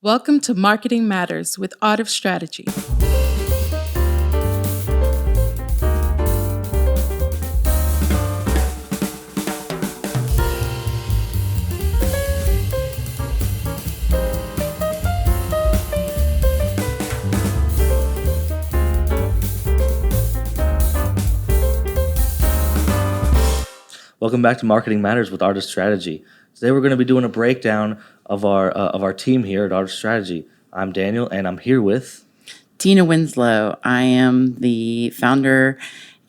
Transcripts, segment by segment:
Welcome to Marketing Matters with Art of Strategy. Welcome back to Marketing Matters with Art of Strategy. Today we're going to be doing a breakdown of our team here at Art of Strategy. I'm Daniel, and I'm here with Tina Winslow. I am the founder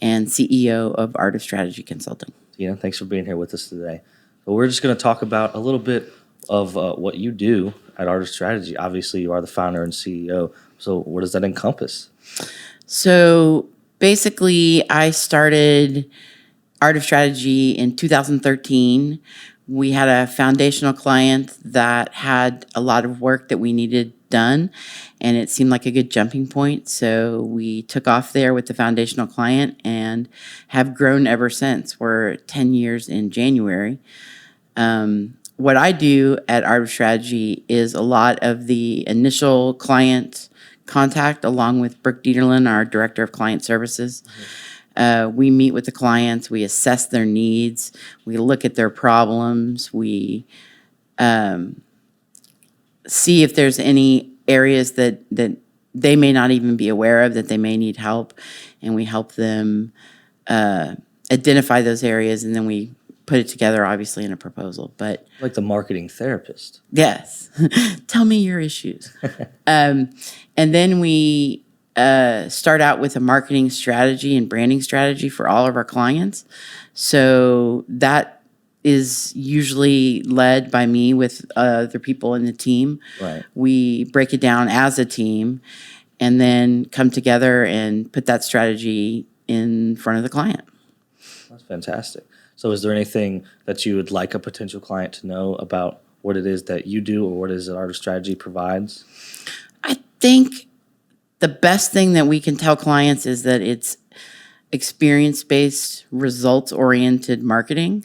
and CEO of Art of Strategy Consulting. Tina. Thanks for being here with us today. So we're just going to talk about a little bit of what you do at Art of Strategy. Obviously, you are the founder and CEO. So what does that encompass? So basically, I started Art of Strategy in 2013. We had a foundational client that had a lot of work that we needed done, and it seemed like a good jumping point. So we took off there with the foundational client and have grown ever since. We're 10 years in January. What I do at Art of Strategy is a lot of the initial client contact, along with Brooke Dieterlen, our Director of Client Services. We meet with the clients, we assess their needs, we look at their problems, we see if there's any areas that they may not even be aware of that they may need help, and we help them identify those areas, and then we put it together, obviously, in a proposal. But Like the marketing therapist. yes, tell me your issues. And then we start out with a marketing strategy and branding strategy for all of our clients. So that is usually led by me with other people in the team. Right. We break it down as a team and then come together and put that strategy in front of the client. That's fantastic. So is there anything that you would like a potential client to know about what it is that you do or what it is that Art of Strategy provides? I think the best thing that we can tell clients is that it's experience-based, results-oriented marketing.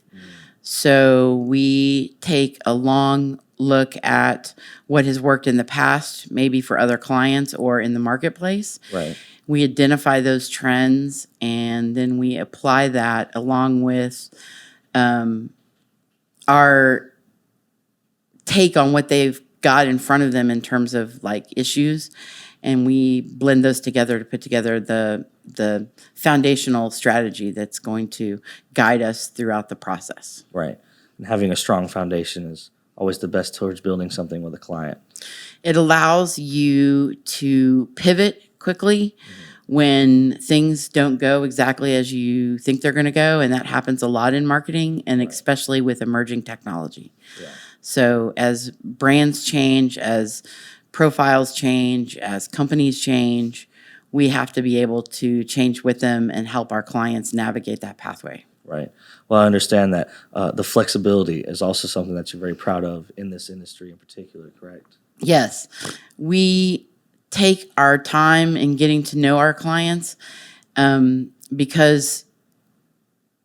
So we take a long look at what has worked in the past, maybe for other clients or in the marketplace. Right. We identify those trends, and then we apply that along with our take on what they've got in front of them in terms of like issues, and we blend those together to put together the foundational strategy that's going to guide us throughout the process. Right. And having a strong foundation is always the best towards building something with a client. It allows you to pivot quickly when things don't go exactly as you think they're going to go, and that happens a lot in marketing, and especially with emerging technology. Yeah. So as brands change, as profiles change, as companies change, we have to be able to change with them and help our clients navigate that pathway. Right. Well, I understand that the flexibility is also something that you're very proud of in this industry in particular, correct? Yes. We take our time in getting to know our clients because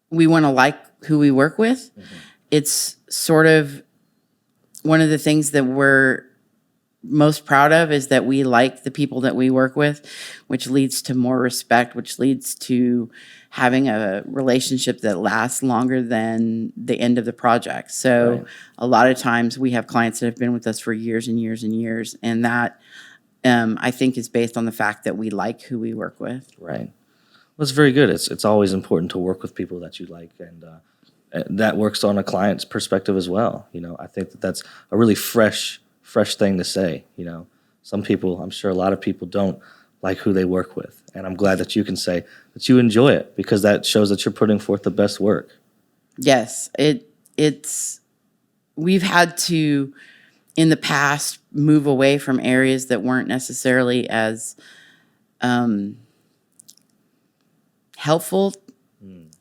we want to like who we work with. Mm-hmm. It's sort of one of the things that we're most proud of is that we like the people that we work with, which leads to more respect, which leads to having a relationship that lasts longer than the end of the project. So right. A lot of times we have clients that have been with us for years and years and years, and that I think is based on the fact that we like who we work with. Right. Well, it's very good. It's always important to work with people that you like, and that works on a client's perspective as well. You know, I think that's a really fresh thing to say. You know, some people, I'm sure a lot of people don't like who they work with, and I'm glad that you can say that you enjoy it because that shows that you're putting forth the best work. Yes, it's we've had to in the past move away from areas that weren't necessarily as helpful.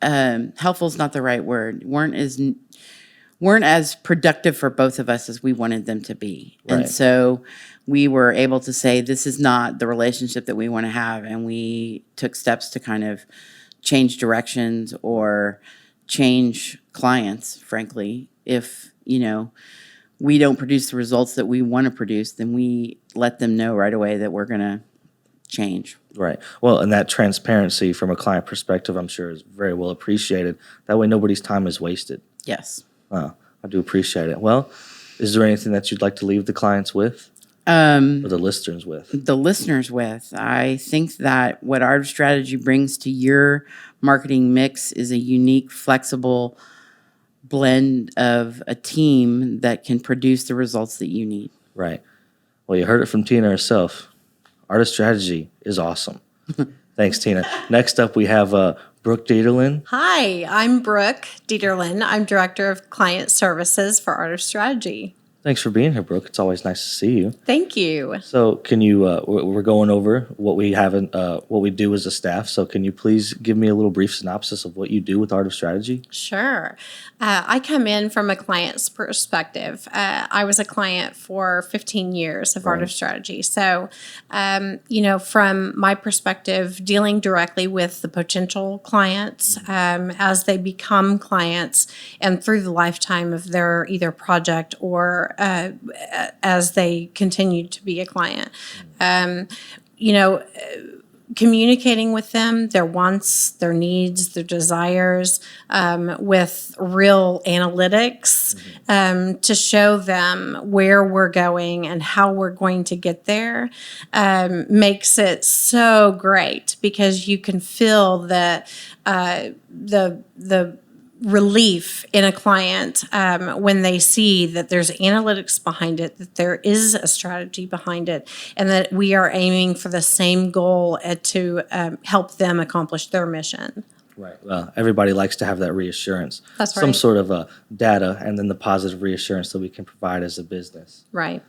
Helpful is not the right word. Weren't as productive for both of us as we wanted them to be. Right. And so we were able to say, this is not the relationship that we want to have. And we took steps to kind of change directions or change clients, frankly, if, we don't produce the results that we want to produce, then we let them know right away that we're going to change. Right. Well, and that transparency from a client perspective, I'm sure, is very well appreciated. That way, nobody's time is wasted. Yes. I do appreciate it. Well, is there anything that you'd like to leave the clients with? Or the listeners with? The listeners with. I think that what Art of Strategy brings to your marketing mix is a unique, flexible blend of a team that can produce the results that you need. Right. Well, you heard it from Tina herself. Art of Strategy is awesome. Thanks, Tina. Next up, we have Brooke Dieterlen. Hi, I'm Brooke Dieterlen. I'm Director of Client Services for Art of Strategy. Thanks for being here, Brooke. It's always nice to see you. Thank you. So can you, we're going over what we haven't, what we do as a staff. So can you please give me a little brief synopsis of what you do with Art of Strategy? Sure. I come in from a client's perspective. I was a client for 15 years of Art of Strategy. So, from my perspective, dealing directly with the potential clients as they become clients and through the lifetime of their either project or as they continue to be a client. Communicating with them, their wants, their needs, their desires, with real analytics to show them where we're going and how we're going to get there makes it so great because you can feel the relief in a client when they see that there's analytics behind it, that there is a strategy behind it, and that we are aiming for the same goal to help them accomplish their mission. Right. Well, everybody likes to have that reassurance. That's Some right. sort of data and then the positive reassurance that we can provide as a business. Right.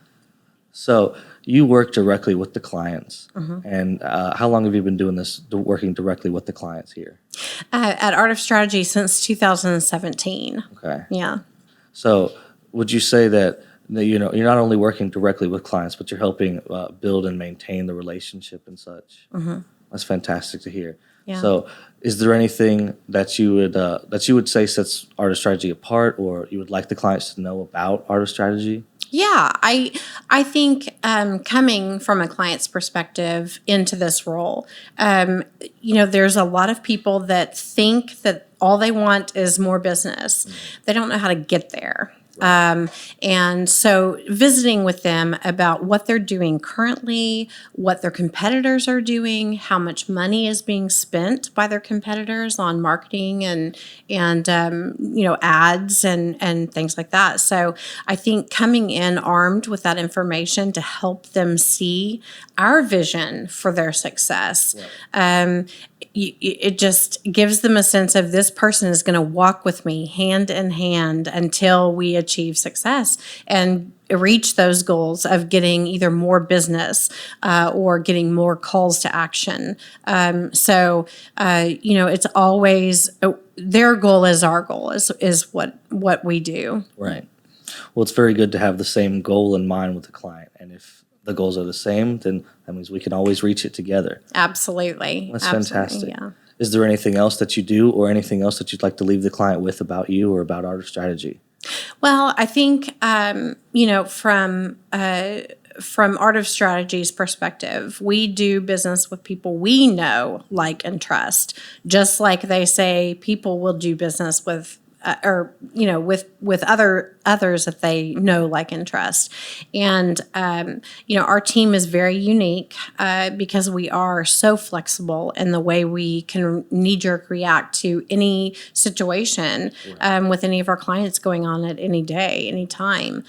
So you work directly with the clients. And how long have you been doing this, working directly with the clients here? At Art of Strategy since 2017. Okay. Yeah. So would you say that you're not only working directly with clients, but you're helping build and maintain the relationship and such? That's fantastic to hear. Yeah. So is there anything that you would say sets Art of Strategy apart, or you would like the clients to know about Art of Strategy? Yeah, I think coming from a client's perspective into this role, there's a lot of people that think that all they want is more business. They don't know how to get there. And so visiting with them about what they're doing currently, what their competitors are doing, how much money is being spent by their competitors on marketing and ads and things like that. So I think coming in armed with that information to help them see our vision for their success, it just gives them a sense of this person is going to walk with me hand in hand until we achieve success and reach those goals of getting either more business or getting more calls to action. It's always their goal is our goal is what we do. Right. Well, it's very good to have the same goal in mind with the client. And if the goals are the same, then that means we can always reach it together. Absolutely. That's Absolutely, fantastic. Yeah. Is there anything else that you do or anything else that you'd like to leave the client with about you or about Art of Strategy? Well, I think, from Art of Strategy's perspective, we do business with people we know, like, and trust. Just like they say people will do business with with others that they know, like, and trust. And, our team is very unique because we are so flexible in the way we can knee-jerk react to any situation with any of our clients going on at any day, any time.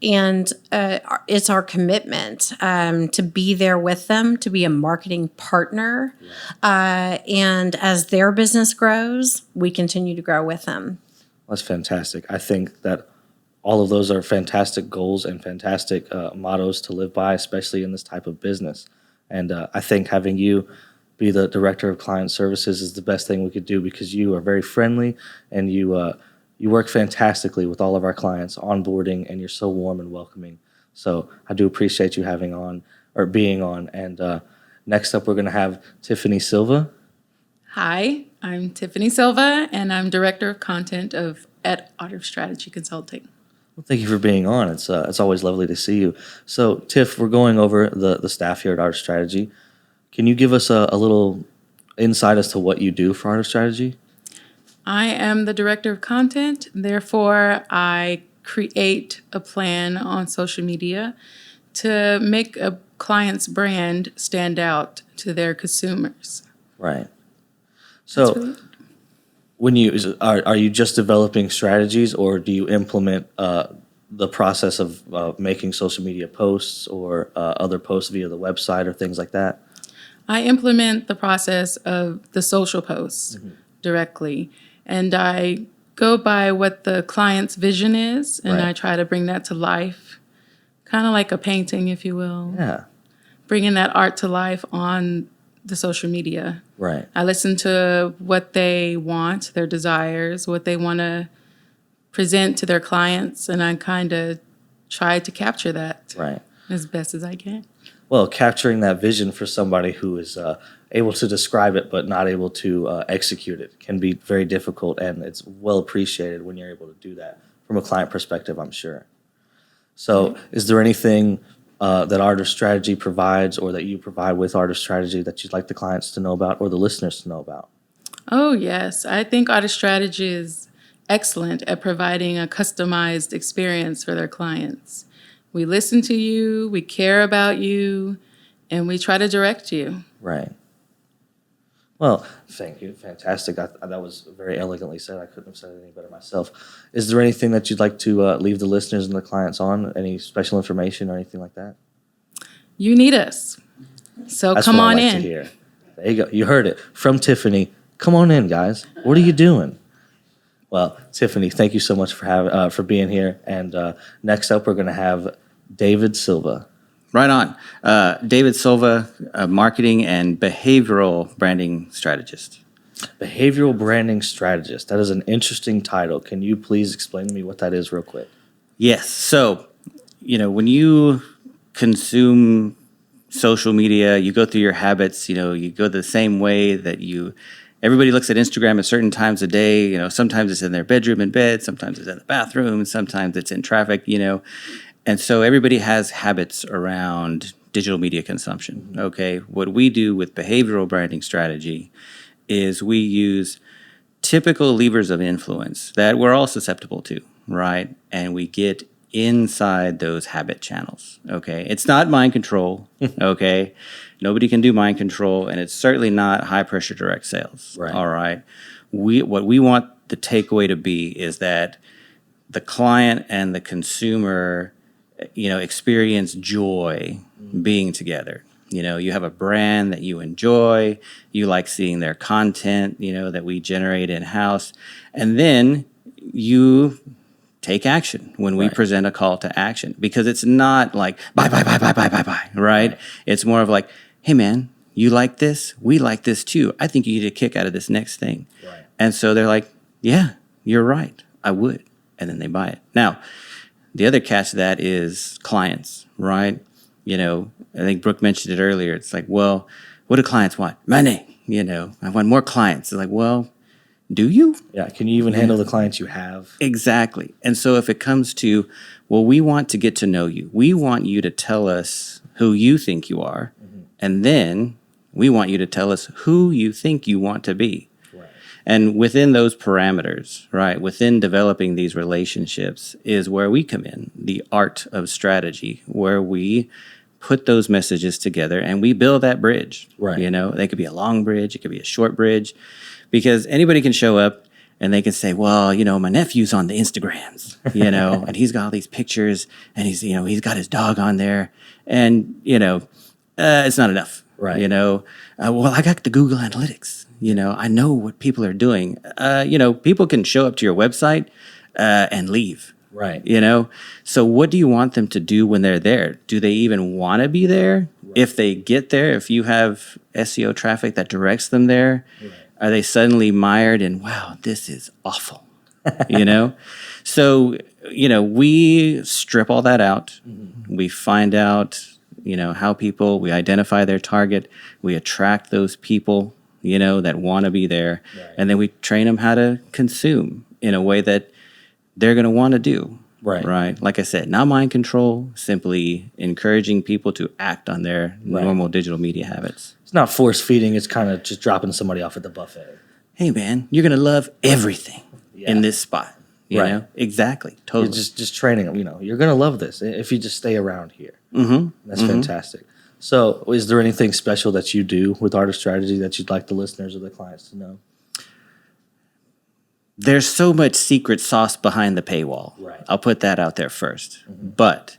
It's our commitment to be there with them, to be a marketing partner. And as their business grows, we continue to grow with them. That's fantastic. I think that all of those are fantastic goals and fantastic mottos to live by, especially in this type of business. And I think having you be the Director of Client Services is the best thing we could do because you are very friendly and you work fantastically with all of our clients, onboarding, and you're so warm and welcoming. So I do appreciate you being on. And next up, we're going to have Tiffany Silva. Hi, I'm Tiffany Silva, and I'm Director of Content at Art of Strategy Consulting. Well, thank you for being on. It's always lovely to see you. So, Tiff, we're going over the staff here at Art Strategy. Can you give us a little insight as to what you do for Art Strategy? I am the director of content. Therefore, I create a plan on social media to make a client's brand stand out to their consumers. Right. So, really- when are you just developing strategies, or do you implement the process of making social media posts or other posts via the website or things like that? I implement the process of the social posts directly, and I go by what the client's vision is, and Right. I try to bring that to life, kind of like a painting, if you will, Yeah. bringing that art to life on the social media. Right. I listen to what they want, their desires, what they want to present to their clients, and I kind of try to capture that Right. as best as I can. Well, capturing that vision for somebody who is able to describe it but not able to execute it can be very difficult, and it's well appreciated when you're able to do that from a client perspective, I'm sure. So, is there anything that Art Strategy provides, or that you provide with Art Strategy, that you'd like the clients to know about or the listeners to know about? Oh, yes. I think Artist Strategy is excellent at providing a customized experience for their clients. We listen to you, we care about you, and we try to direct you. Right. Well, thank you. Fantastic. That was very elegantly said. I couldn't have said it any better myself. Is there anything that you'd like to leave the listeners and the clients on? Any special information or anything like that? You need us. So That's come what on I like to in. hear. There you go. You heard it from Tiffany. Come on in, guys. What are you doing? Well, Tiffany, thank you so much for being here. And next up, we're going to have David Silva. Right on. David Silva, a marketing and behavioral branding strategist. Behavioral branding strategist. That is an interesting title. Can you please explain to me what that is real quick? Yes. So, when you consume social media, you go through your habits, you go the same way that everybody looks at Instagram at certain times a day. Sometimes it's in their bedroom in bed, sometimes it's in the bathroom, sometimes it's in traffic, And so everybody has habits around digital media consumption, okay? What we do with behavioral branding strategy is we use typical levers of influence that we're all susceptible to, right? And we get inside those habit channels, okay? It's not mind control, okay? Nobody can do mind control, and it's certainly not high-pressure direct sales, Right. all right? What we want the takeaway to be is that the client and the consumer experience joy being together. You have a brand that you enjoy, you like seeing their content, that we generate in-house, and then you take action when we Right. present a call to action, because it's not like buy, right? It's more of like, hey man, you like this? We like this too. I think you get a kick out of this next thing. Right. And so they're like, yeah, you're right. I would. And then they buy it. Now, the other catch to that is clients, right? I think Brooke mentioned it earlier. It's like, well, what do clients want? Money. I want more clients. It's like, well, do you? Yeah. Can you even handle the clients you have? Exactly. And so if it comes to, well, we want to get to know you. We want you to tell us who you think you are. And then we want you to tell us who you think you want to be. Right. And within those parameters, right, within developing these relationships is where we come in, the art of strategy, where we put those messages together and we build that bridge. Right. They could be a long bridge, it could be a short bridge, because anybody can show up and they can say, well, my nephew's on the Instagrams, and he's got all these pictures and he's got his dog on there, and, it's not enough. Right. Well, I got the Google Analytics. I know what people are doing. People can show up to your website and leave. Right. So what do you want them to do when they're there? Do they even want to be there? Right. If they get there, if you have SEO traffic that directs them there, right. Are they suddenly mired in, wow, this is awful? So, we strip all that out. Mm-hmm. We find out, we identify their target, we attract those people, that want to be there, right. And then we train them how to consume in a way that they're going to want to do. Right. Right. Like I said, not mind control, simply encouraging people to act on their normal digital media habits. It's not force feeding. It's kind of just dropping somebody off at the buffet. Hey, man, you're going to love everything Yeah. in this spot. You Right. know? Exactly. Totally. You're just training them. You know, you're going to love this if you just stay around here. Mm-hmm. That's fantastic. So is there anything special that you do with Art of Strategy that you'd like the listeners or the clients to know? There's so much secret sauce behind the paywall. Right. I'll put that out there first. But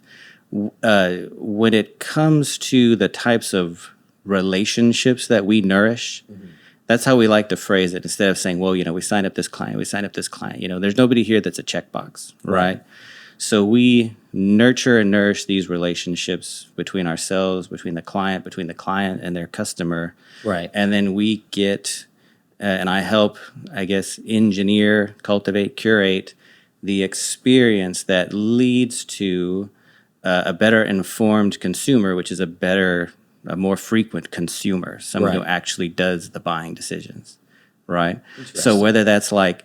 when it comes to the types of relationships that we nourish, that's how we like to phrase it. Instead of saying, well, you know, we signed up this client, you know, there's nobody here that's a checkbox, right? So we nurture and nourish these relationships between ourselves, between the client and their customer. Right. And then we get, and I help, I guess, engineer, cultivate, curate the experience that leads to a better informed consumer, which is a more frequent consumer, someone who Right. actually does the buying decisions, right? So whether that's like,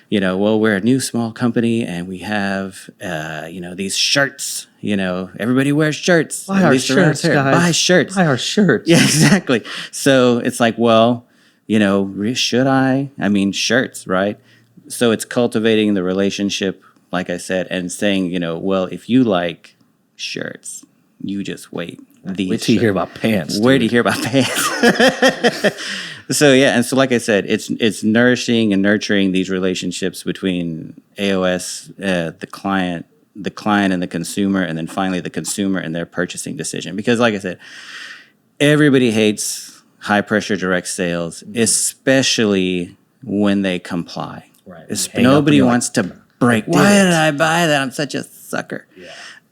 you know, well, we're a new small company and we have, you know, these shirts, you know, everybody wears shirts. Buy at our least around shirts, here. guys. Buy shirts. Buy our shirts. Yeah, exactly. So it's like, well, you know, should I? I mean, shirts, right? So it's cultivating the relationship, like I said, and saying, you know, well, if you like shirts, you just wait. Wait till you hear about pants. Where do you dude. hear about pants? So yeah, and so like I said, it's nourishing and nurturing these relationships between AOS, the client and the consumer, and then finally the consumer and their purchasing decision. Because like I said, everybody hates high pressure direct sales, especially when they comply. Right. It's- You hang up nobody and you're wants to break. did Why it." did I buy that? I'm such a sucker.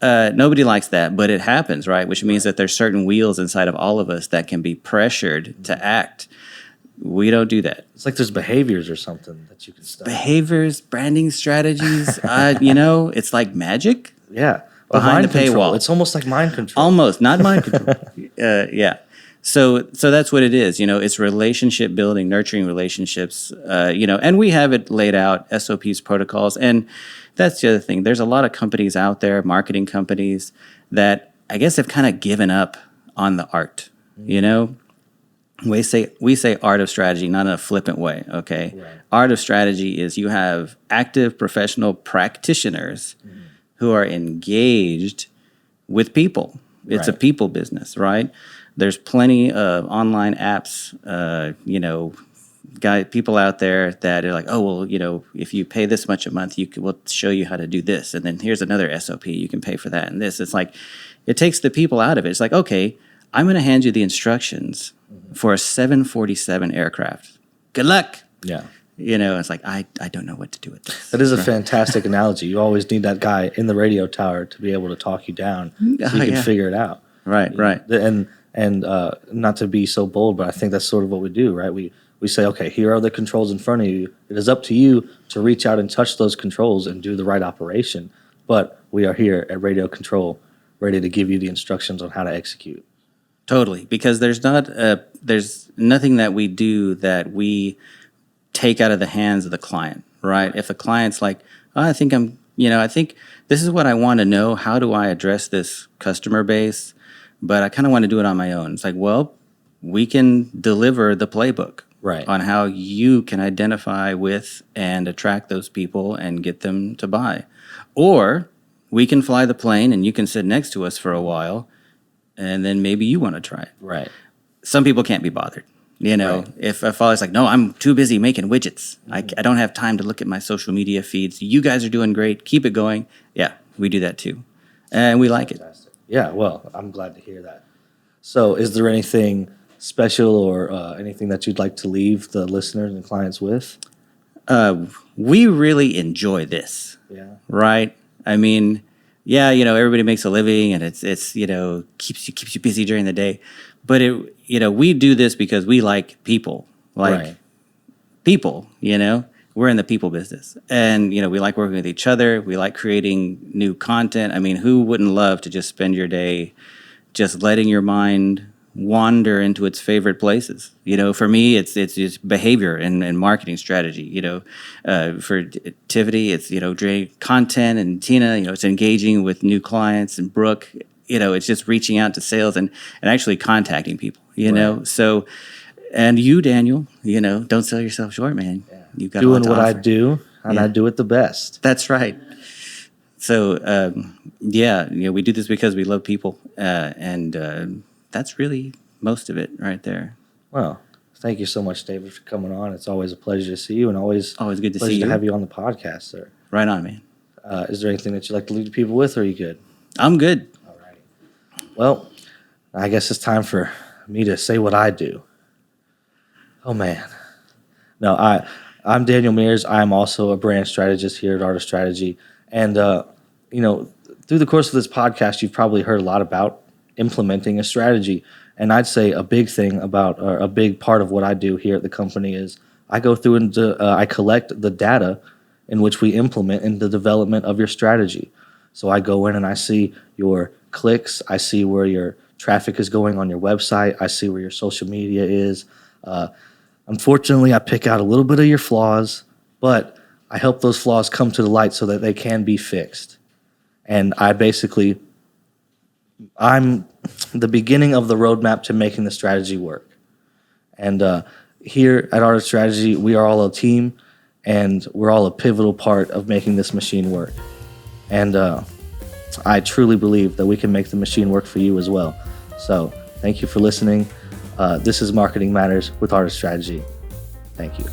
Nobody likes that, but it happens, right? Which means that there's certain wheels inside of all of us that can be pressured to act. We don't do that. It's like there's behaviors or something that you can study. Behaviors, branding strategies, you know, it's like magic. Yeah. Or Behind mind the control. paywall. It's almost like mind control. Almost, not mind control. Yeah. So that's what it is. You know, it's relationship building, nurturing relationships. You know, and we have it laid out, SOPs, protocols, and that's the other thing. There's a lot of companies out there, marketing companies, that I guess have kind of given up on the art. You know, we say art of strategy, not in a flippant way. Okay, art of strategy is you have active professional practitioners who are engaged with people. It's a Right. people business, right? There's plenty of online apps, you know, people out there that are like, oh, well, you know, if you pay this much a month, we'll show you how to do this. And then here's another SOP. You can pay for that and this. It's like, it takes the people out of it. It's like, okay, I'm going to hand you the instructions for a 747 aircraft. Good luck. Yeah. You know, it's like, I don't know what to do with this. That is a fantastic analogy. You always need that guy in the radio tower to be able to talk you down so you can yeah. figure it out. Right. And not to be so bold, but I think that's sort of what we do, right? We say, okay, here are the controls in front of you. It is up to you to reach out and touch those controls and do the right operation. But we are here at Radio Control, ready to give you the instructions on how to execute. Totally, because there's nothing that we do that we take out of the hands of the client, right? If a client's like, oh, I think this is what I want to know. How do I address this customer base? But I kind of want to do it on my own. It's like, well, we can deliver the playbook on how you can identify with and attract those people and get them to buy. Or we can fly the plane and you can sit next to us for a while and then maybe you want to try it. Right. Some people can't be bothered. You know, if a father's like, no, I'm too busy making widgets. I don't have time to look at my social media feeds. You guys are doing great. Keep it going. Yeah, we do that too. And we like it. Yeah, well, I'm glad to hear that. So is there anything special or anything that you'd like to leave the listeners and clients with? We really enjoy this. Yeah. Right? I mean, yeah, you know, everybody makes a living and it's you know, keeps you busy during the day. But we do this because we like people. People, you know. We're in the people business. And, you know, we like working with each other. We like creating new content. I mean, who wouldn't love to just spend your day just letting your mind wander into its favorite places. For me, it's behavior and marketing strategy. For Tiffany, it's content, and Tina, it's engaging with new clients, and Brooke, it's just reaching out to sales and actually contacting people. So, and you, Daniel, don't sell yourself short, man. You've got Doing a lot to what I offer. do, and I do it the best. That's right. So, we do this because we love people, and that's really most of it right there. Well, thank you so much, David, for coming on. It's always a pleasure to see you, and always Always good to pleasure see to you. have you on the podcast, sir. Right on, man. Is there anything that you'd like to leave people with, or are you good? I'm good. Well, I guess it's time for me to say what I do. Oh, man. No, I'm Daniel Mears. I'm also a brand strategist here at Art of Strategy. And, through the course of this podcast, you've probably heard a lot about implementing a strategy. And I'd say a big thing about, or a big part of what I do here at the company is I go through and I collect the data in which we implement in the development of your strategy. So I go in and I see your clicks. I see where your traffic is going on your website. I see where your social media is. Unfortunately, I pick out a little bit of your flaws, but I help those flaws come to the light so that they can be fixed. And I'm the beginning of the roadmap to making the strategy work. And here at Art of Strategy, we are all a team, and we're all a pivotal part of making this machine work. And I truly believe that we can make the machine work for you as well. So thank you for listening. This is Marketing Matters with Art of Strategy. Thank you.